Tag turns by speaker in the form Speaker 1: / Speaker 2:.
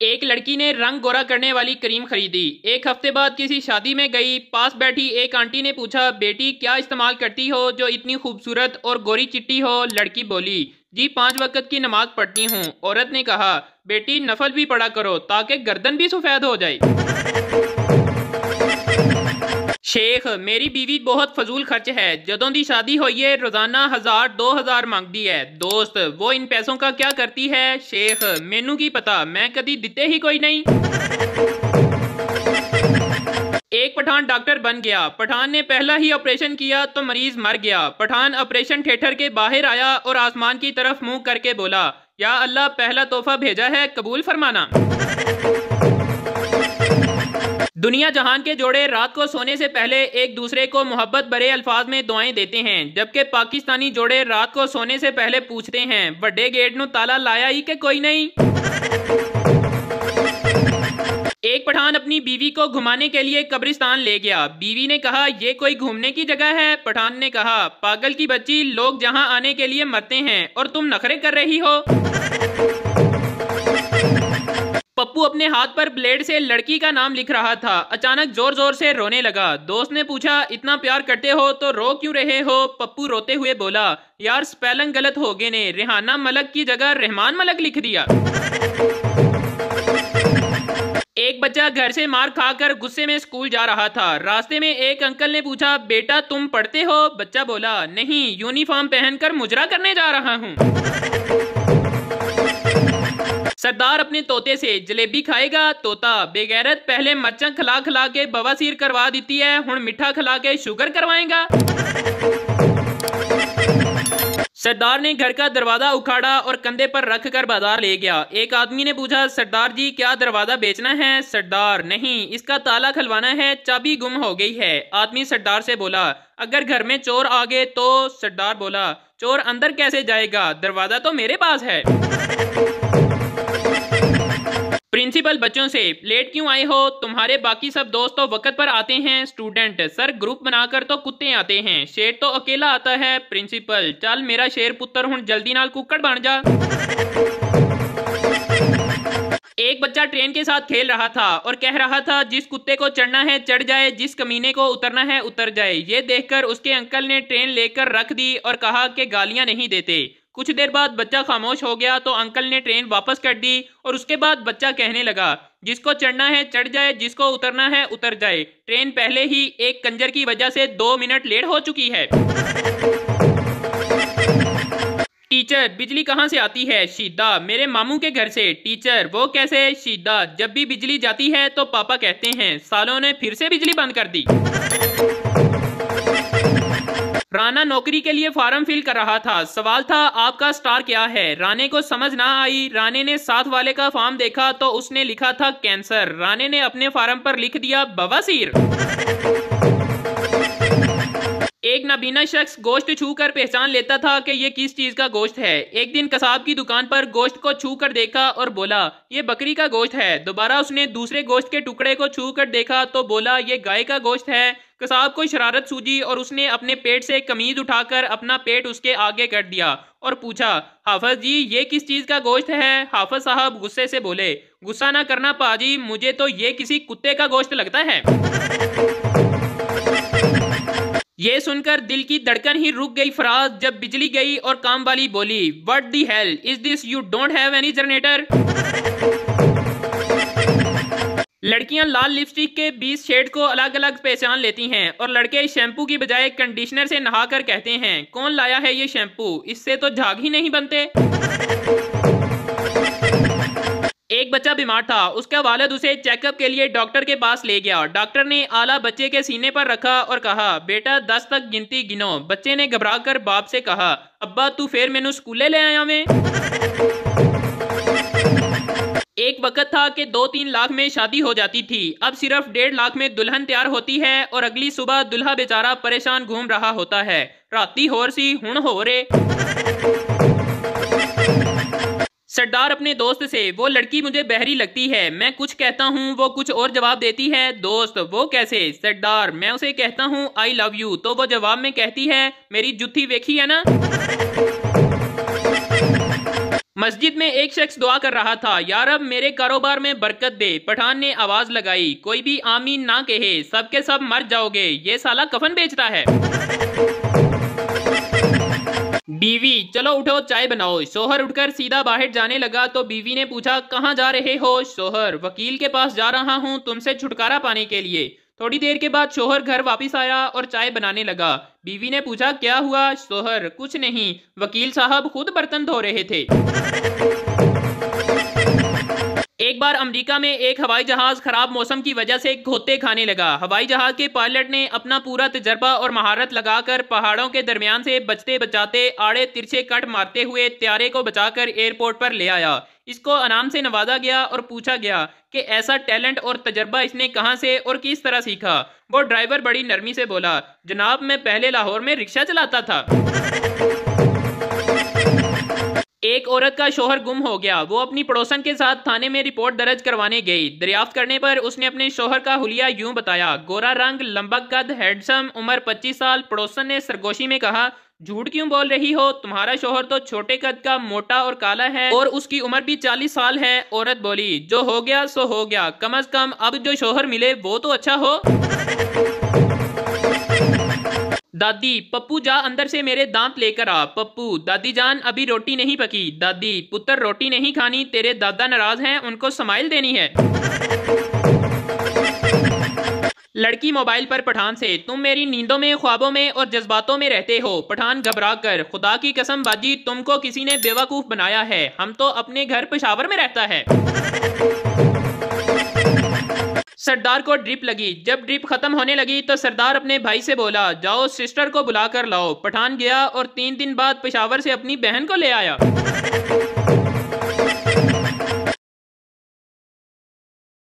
Speaker 1: एक लड़की ने रंग गोरा करने वाली क्रीम खरीदी। एक हफ्ते बाद किसी शादी में गई। पास बैठी एक आंटी ने पूछा, बेटी क्या इस्तेमाल करती हो जो इतनी खूबसूरत और गोरी चिट्टी हो? लड़की बोली, जी 5 वक्त की नमाज पढ़ती हूँ। औरत ने कहा, बेटी नफल भी पढ़ा करो ताकि गर्दन भी सफेद हो जाए। शेख, मेरी बीवी बहुत फजूल खर्च है। जदों दी शादी होई है रोजाना 1000-2000 मांगती है। दोस्त, वो इन पैसों का क्या करती है? शेख, मैनू की पता, मैं कदी दिते ही कोई नहीं। एक पठान डॉक्टर बन गया। पठान ने पहला ही ऑपरेशन किया तो मरीज मर गया। पठान ऑपरेशन थिएटर के बाहर आया और आसमान की तरफ मुंह करके बोला, या अल्लाह, पहला तोहफा भेजा है, कबूल फरमाना। दुनिया जहान के जोड़े रात को सोने से पहले एक दूसरे को मोहब्बत भरे अल्फाज में दुआएं देते हैं, जबकि पाकिस्तानी जोड़े रात को सोने से पहले पूछते हैं, बड़े गेट नु ताला लाया ही के कोई नहीं। एक पठान अपनी बीवी को घुमाने के लिए कब्रिस्तान ले गया। बीवी ने कहा, ये कोई घूमने की जगह है? पठान ने कहा, पागल की बच्ची, लोग जहां आने के लिए मरते हैं और तुम नखरे कर रही हो। पप्पू अपने हाथ पर ब्लेड से लड़की का नाम लिख रहा था। अचानक जोर जोर से रोने लगा। दोस्त ने पूछा, इतना प्यार करते हो तो रो क्यों रहे हो? पप्पू रोते हुए बोला, यार स्पेलिंग गलत हो गए ने, रेहाना मलक की जगह रहमान मलक लिख दिया। एक बच्चा घर से मार खाकर गुस्से में स्कूल जा रहा था। रास्ते में एक अंकल ने पूछा, बेटा तुम पढ़ते हो? बच्चा बोला, नहीं, यूनिफॉर्म पहनकर मुजरा करने जा रहा हूँ। सरदार अपने तोते से, जलेबी खाएगा? तोता, बेगैरत, पहले मरचा खिला खिला के बवासीर करवा देती है, हुण मिठा खिला के शुगर करवाएगा। सरदार ने घर का दरवाजा उखाड़ा और कंधे पर रख कर बाजार ले गया। एक आदमी ने पूछा, सरदार जी क्या दरवाजा बेचना है? सरदार, नहीं, इसका ताला खुलवाना है, चाबी गुम हो गई है। आदमी सरदार से बोला, अगर घर में चोर आ गए तो? सरदार बोला, चोर अंदर कैसे जाएगा, दरवाजा तो मेरे पास है। प्रिंसिपल बच्चों से, लेट क्यों आए हो? तुम्हारे बाकी सब दोस्त तो वक्त पर आते हैं। स्टूडेंट, सर ग्रुप बनाकर तो कुत्ते आते हैं, शेर तो अकेला आता है। प्रिंसिपल, चल मेरा शेर पुत्र हूं जल्दी नाल कुक्कड़ बन जा। एक बच्चा ट्रेन के साथ खेल रहा था और कह रहा था, जिस कुत्ते को चढ़ना है चढ़ जाए, जिस कमीने को उतरना है उतर जाए। ये देखकर उसके अंकल ने ट्रेन लेकर रख दी और कहा कि गालियां नहीं देते। कुछ देर बाद बच्चा खामोश हो गया तो अंकल ने ट्रेन वापस कर दी और उसके बाद बच्चा कहने लगा, जिसको चढ़ना है चढ़ जाए, जिसको उतरना है उतर जाए। ट्रेन पहले ही एक कंजर की वजह से 2 मिनट लेट हो चुकी है। टीचर, बिजली कहाँ से आती है? शीदा, मेरे मामू के घर से। टीचर, वो कैसे? शीदा, जब भी बिजली जाती है तो पापा कहते हैं, सालों ने फिर से बिजली बंद कर दी। राना नौकरी के लिए फॉर्म फिल कर रहा था। सवाल था, आपका स्टार क्या है? राने को समझ ना आई। राने ने साथ वाले का फॉर्म देखा तो उसने लिखा था कैंसर। राने ने अपने फॉर्म पर लिख दिया बवासीर। एक नाबीना शख्स गोश्त छू कर पहचान लेता था कि ये किस चीज का गोश्त है। एक दिन कसाब की दुकान पर गोश्त को छू कर देखा और बोला, ये बकरी का गोश्त है। दोबारा उसने दूसरे गोश्त के टुकड़े को छू कर देखा तो बोला, ये गाय का गोश्त है। कसाब को शरारत सूझी और उसने अपने पेट से कमीज उठाकर अपना पेट उसके आगे कर दिया और पूछा, हाफिज जी ये किस चीज का गोश्त है? हाफिज साहब गुस्से से बोले, गुस्सा ना करना पाजी, मुझे तो ये किसी कुत्ते का गोश्त लगता है। ये सुनकर दिल की धड़कन ही रुक गई फराज जब बिजली गई और काम वाली बोली, what the hell is this, you don't have any generator. लड़कियां लाल लिपस्टिक के 20 शेड को अलग अलग पहचान लेती हैं और लड़के शैम्पू की बजाय कंडीशनर से नहाकर कहते हैं, कौन लाया है ये शैम्पू, इससे तो झाग ही नहीं बनते। एक बच्चा बीमार था। उसका वालिद उसे चेकअप के लिए डॉक्टर के पास ले गया। डॉक्टर ने आला बच्चे के सीने पर रखा और कहा, बेटा 10 तक गिनती गिनो। बच्चे ने घबराकर बाप से कहा, अब्बा तू फिर मैनू स्कूले ले आया मैं। एक वक्त था कि 2-3 लाख में शादी हो जाती थी। अब सिर्फ 1.5 लाख में दुल्हन तैयार होती है और अगली सुबह दुल्हा बेचारा परेशान घूम रहा होता है। राती होर सी हुण हो रे। सरदार अपने दोस्त से, वो लड़की मुझे बहरी लगती है, मैं कुछ कहता हूँ वो कुछ और जवाब देती है। दोस्त, वो कैसे? सरदार, मैं उसे कहता हूँ आई लव यू तो वो जवाब में कहती है, मेरी जुत्थी वेखी है ना। मस्जिद में एक शख्स दुआ कर रहा था, यार अब मेरे कारोबार में बरकत दे। पठान ने आवाज लगाई, कोई भी आमीन ना कहे, सबके सब मर जाओगे, ये साला कफन बेचता है। बीवी, चलो उठो चाय बनाओ। शोहर उठकर सीधा बाहर जाने लगा तो बीवी ने पूछा, कहाँ जा रहे हो? शोहर, वकील के पास जा रहा हूँ तुमसे छुटकारा पाने के लिए। थोड़ी देर के बाद शोहर घर वापस आया और चाय बनाने लगा। बीवी ने पूछा, क्या हुआ? शोहर, कुछ नहीं, वकील साहब खुद बर्तन धो रहे थे। एक बार अमेरिका में एक हवाई जहाज खराब मौसम की वजह से घोते खाने लगा। हवाई जहाज के पायलट ने अपना पूरा तजर्बा और महारत लगाकर पहाड़ों के दरमियान से बचते बचाते आड़े तिरछे कट मारते हुए त्यारे को बचाकर एयरपोर्ट पर ले आया। इसको इनाम से नवाजा गया और पूछा गया कि ऐसा टैलेंट और तजर्बा इसने कहां से और किस तरह सीखा। वो ड्राइवर बड़ी नरमी से बोला, जनाब मैं पहले लाहौर में रिक्शा चलाता था। एक औरत का शोहर गुम हो गया। वो अपनी पड़ोसन के साथ थाने में रिपोर्ट दर्ज करवाने गई। दरियाफ्त करने पर उसने अपने शोहर का हुलिया यूं बताया, गोरा रंग, लंबा कद, हैंडसम, उम्र 25 साल। पड़ोसन ने सरगोशी में कहा, झूठ क्यों बोल रही हो? तुम्हारा शोहर तो छोटे कद का, मोटा और काला है और उसकी उम्र भी 40 साल है। औरत बोली, जो हो गया सो हो गया, कम से कम अब जो शोहर मिले वो तो अच्छा हो। दादी, पप्पू जा अंदर से मेरे दांत लेकर आ। पप्पू, दादी जान अभी रोटी नहीं पकी। दादी, पुत्र रोटी नहीं खानी, तेरे दादा नाराज हैं, उनको स्माइल देनी है। लड़की मोबाइल पर पठान से, तुम मेरी नींदों में, ख्वाबों में और जज्बातों में रहते हो। पठान घबरा कर, खुदा की कसम बाजी तुमको किसी ने बेवकूफ बनाया है, हम तो अपने घर पेशावर में रहता है। सरदार को ड्रिप लगी। जब ड्रिप खत्म होने लगी तो सरदार अपने भाई से बोला, जाओ सिस्टर को बुला कर लाओ। पठान गया और 3 दिन बाद पेशावर से अपनी बहन को ले आया।